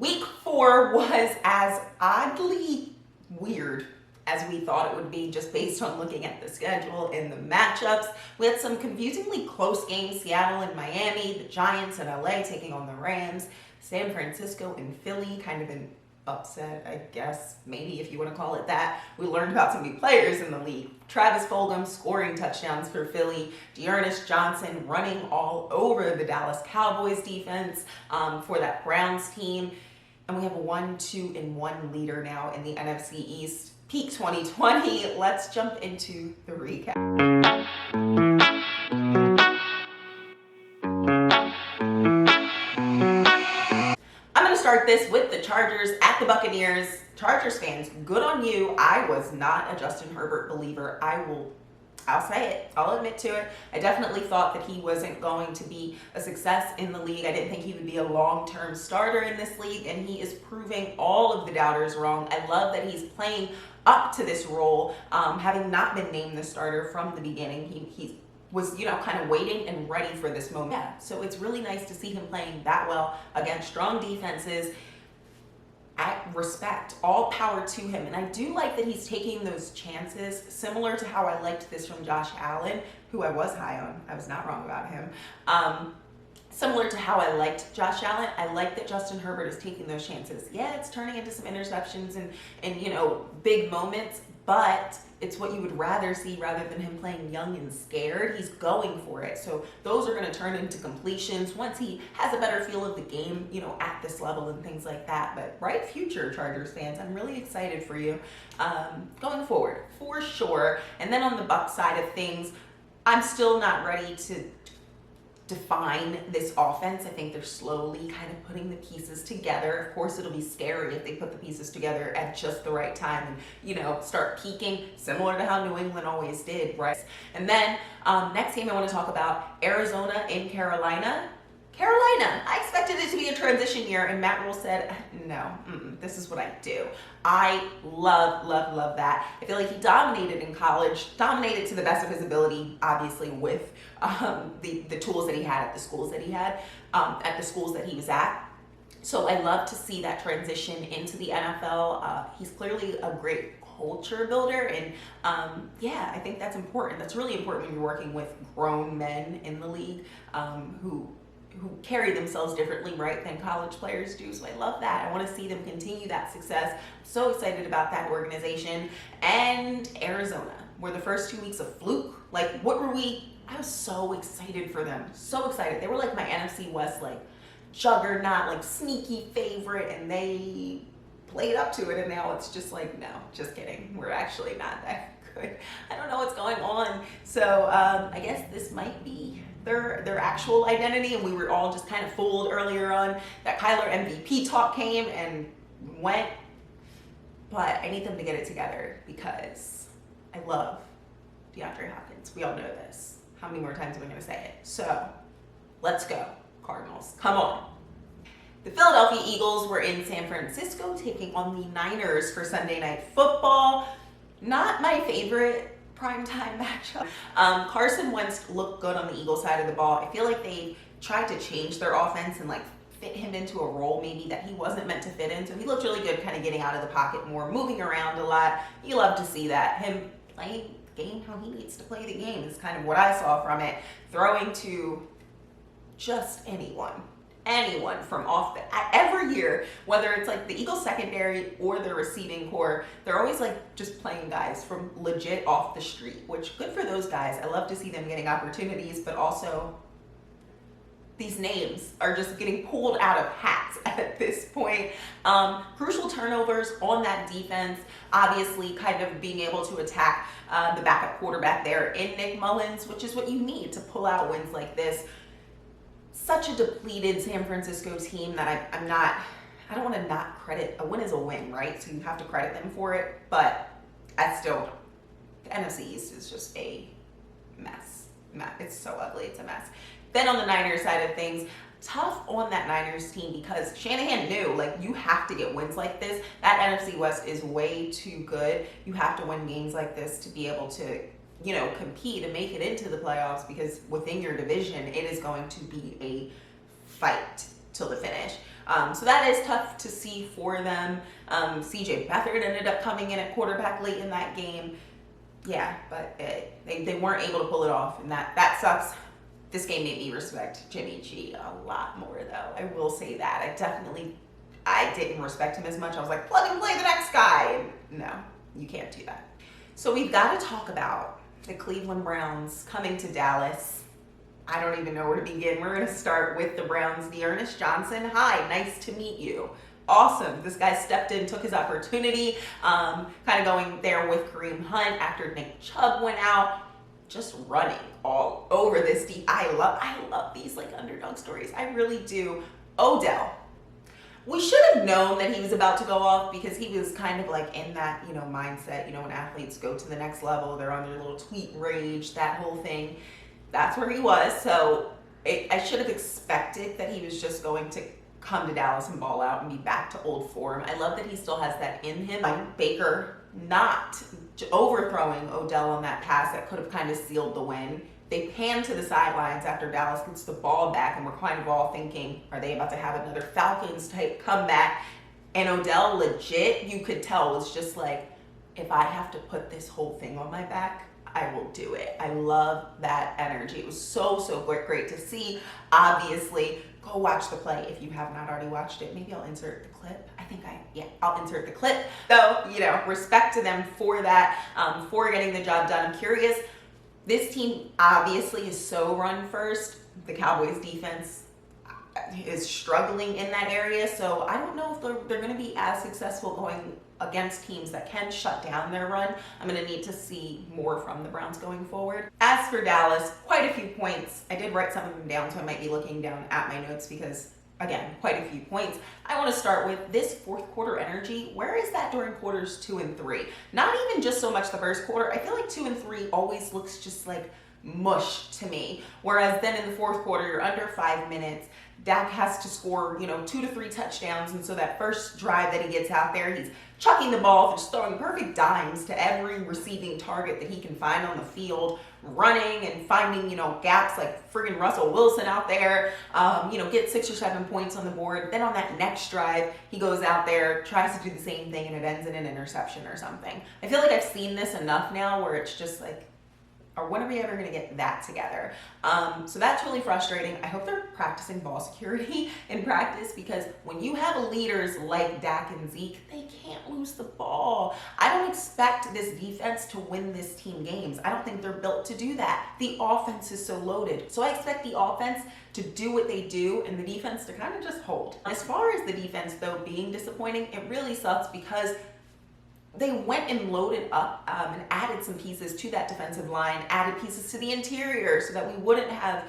Week 4 was as oddly weird as we thought it would be, just based on looking at the schedule and the matchups. We had some confusingly close games: Seattle and Miami, the Giants and LA taking on the Rams, San Francisco and Philly, kind of an upset, I guess, maybe if you want to call it that. We learned about some new players in the league. Travis Fulgham scoring touchdowns for Philly, Dearness Johnson running all over the Dallas Cowboys defense for that Browns team. And we have a 1-2-1 leader now in the NFC East. Peak 2020. Let's jump into the recap. I'm going to start this with the Chargers at the Buccaneers. Chargers fans, good on you. I was not a Justin Herbert believer. I'll say it. I'll admit to it. I definitely thought that he wasn't going to be a success in the league. I didn't think he would be a long-term starter in this league, and he is proving all of the doubters wrong. I love that he's playing up to this role, having not been named the starter from the beginning. He was, kind of waiting and ready for this moment. Yeah, so it's really nice to see him playing that well against strong defenses. I respect, all power to him. And I do like that he's taking those chances, similar to how I liked this from Josh Allen, who I was high on. I was not wrong about him. Similar to how I liked Josh Allen, I like that Justin Herbert is taking those chances. Yeah, it's turning into some interceptions and big moments, but it's what you would rather see rather than him playing young and scared. He's going for it. So those are going to turn into completions once he has a better feel of the game, at this level and things like that. But bright future, Chargers fans. I'm really excited for you going forward, for sure. And then on the Bucs side of things, I'm still not ready to define this offense. I think they're slowly kind of putting the pieces together. Of course, it'll be scary if they put the pieces together at just the right time and, start peaking, similar to how New England always did, right? And then next game I want to talk about Arizona and Carolina. I expected it to be a transition year, and Matt Rule said, no, this is what I do. I love that. I feel like he dominated in college, dominated to the best of his ability, obviously with the tools that he had at the schools that he had, at the schools that he was at. So I love to see that transition into the NFL. He's clearly a great culture builder, and I think that's important. That's really important when you're working with grown men in the league who carry themselves differently, right, than college players do. So I love that. I want to see them continue that success. I'm so excited about that organization. And Arizona, were the first 2 weeks a fluke? Like, what were we? I was so excited for them. So excited. They were like my NFC West, juggernaut, sneaky favorite, and they played up to it, and now it's just no, just kidding. We're actually not that good. I don't know what's going on. So I guess this might be their actual identity, and we were all just kind of fooled earlier on. That Kyler MVP talk came and went, but I need them to get it together because I love DeAndre Hopkins. We all know this. How many more times am I going to say it? So let's go, Cardinals. Come on. The Philadelphia Eagles were in San Francisco taking on the Niners for Sunday Night Football. Not my favorite primetime matchup. Carson Wentz looked good on the Eagles side of the ball. I feel like they tried to change their offense and fit him into a role maybe that he wasn't meant to fit in. So he looked really good, kind of getting out of the pocket more, moving around a lot. You love to see that. Him playing the game how he needs to play the game is kind of what I saw from it. Throwing to just anyone from off every year, whether it's the Eagles secondary or the receiving core, they're always just playing guys from legit off the street, which good for those guys. I love to see them getting opportunities, but also these names are just getting pulled out of hats at this point. Crucial turnovers on that defense, obviously kind of being able to attack the backup quarterback there in Nick Mullins, which is what you need to pull out wins like this. Such a depleted San Francisco team that I don't want to not credit. A win is a win, right? So you have to credit them for it, but the NFC East is just a mess. It's so ugly, it's a mess. Then on the Niners side of things, tough on that Niners team because Shanahan knew, you have to get wins like this. That NFC West is way too good. You have to win games like this to be able to compete and make it into the playoffs, because within your division, it is going to be a fight till the finish. So that is tough to see for them. CJ Beathard ended up coming in at quarterback late in that game. Yeah, but they weren't able to pull it off, and that sucks. This game made me respect Jimmy G a lot more, though. I will say that. I didn't respect him as much. I was like, plug and play the next guy. And no, you can't do that. So we've got to talk about the Cleveland Browns coming to Dallas. I don't even know where to begin. We're going to start with the Browns. Ernest Johnson, hi, nice to meet you. Awesome. This guy stepped in, took his opportunity, kind of going there with Kareem Hunt after Nick Chubb went out, just running all over this deep. I love these like underdog stories. I really do. Odell. We should have known that he was about to go off because he was kind of like in that, mindset, when athletes go to the next level, they're on their little tweet rage, that whole thing. That's where he was. So I should have expected that he was just going to come to Dallas and ball out and be back to old form. I love that he still has that in him. Like Baker not overthrowing Odell on that pass that could have kind of sealed the win. They pan to the sidelines after Dallas gets the ball back, and we're kind of all thinking, are they about to have another Falcons type comeback? And Odell legit, you could tell, was just like, if I have to put this whole thing on my back, I will do it. I love that energy. It was so great to see. Obviously, go watch the play if you have not already watched it. Maybe I'll insert the clip. I'll insert the clip. So, respect to them for that, for getting the job done. I'm curious. This team obviously is so run first. The Cowboys defense is struggling in that area. So I don't know if they're going to be as successful going against teams that can shut down their run. I'm going to need to see more from the Browns going forward. As for Dallas, quite a few points. I did write some of them down, so I might be looking down at my notes because, again, quite a few points. I want to start with this fourth quarter energy. Where is that during quarters 2 and 3? Not even just so much the first quarter. I feel like 2 and 3 always looks just like mush to me. Whereas then in the fourth quarter, you're under 5 minutes. Dak has to score, 2 to 3 touchdowns. And so that first drive that he gets out there, he's chucking the ball, just throwing perfect dimes to every receiving target that he can find on the field, running and finding, gaps like friggin' Russell Wilson out there, get 6 or 7 points on the board. Then on that next drive, he goes out there, tries to do the same thing, and it ends in an interception or something. I feel like I've seen this enough now where it's just like, or when are we ever going to get that together? So that's really frustrating. I hope they're practicing ball security in practice because when you have leaders like Dak and Zeke, they can't lose the ball. I don't expect this defense to win this team games. I don't think they're built to do that. The offense is so loaded. So I expect the offense to do what they do and the defense to kind of just hold. As far as the defense, though, being disappointing, it really sucks because they went and loaded up and added some pieces to that defensive line, added pieces to the interior so that we wouldn't have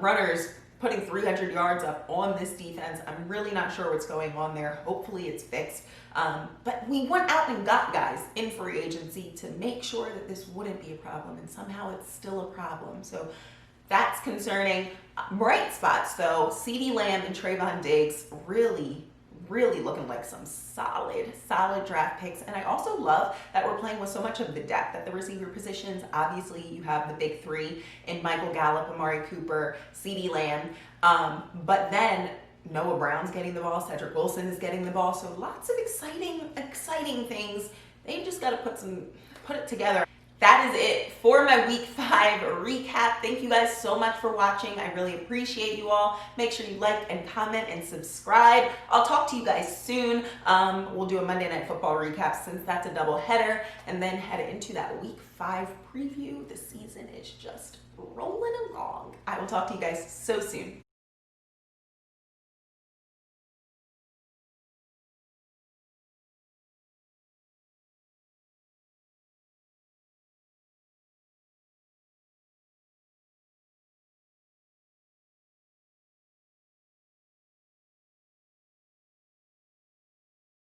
runners putting 300 yards up on this defense. I'm really not sure what's going on there. Hopefully it's fixed. But we went out and got guys in free agency to make sure that this wouldn't be a problem, and somehow it's still a problem. So that's concerning. Bright spots, though. CeeDee Lamb and Trayvon Diggs really looking like some solid draft picks. And I also love that we're playing with so much of the depth at the receiver positions. Obviously, you have the big three in Michael Gallup, Amari Cooper, CeeDee Lamb. But then Noah Brown's getting the ball, Cedric Wilson is getting the ball. So lots of exciting things. They just got to put it together. That is it for my week 5 recap. Thank you guys so much for watching. I really appreciate you all. Make sure you like and comment and subscribe. I'll talk to you guys soon. We'll do a Monday Night Football recap since that's a double header, and then head into that week 5 preview. The season is just rolling along. I will talk to you guys so soon.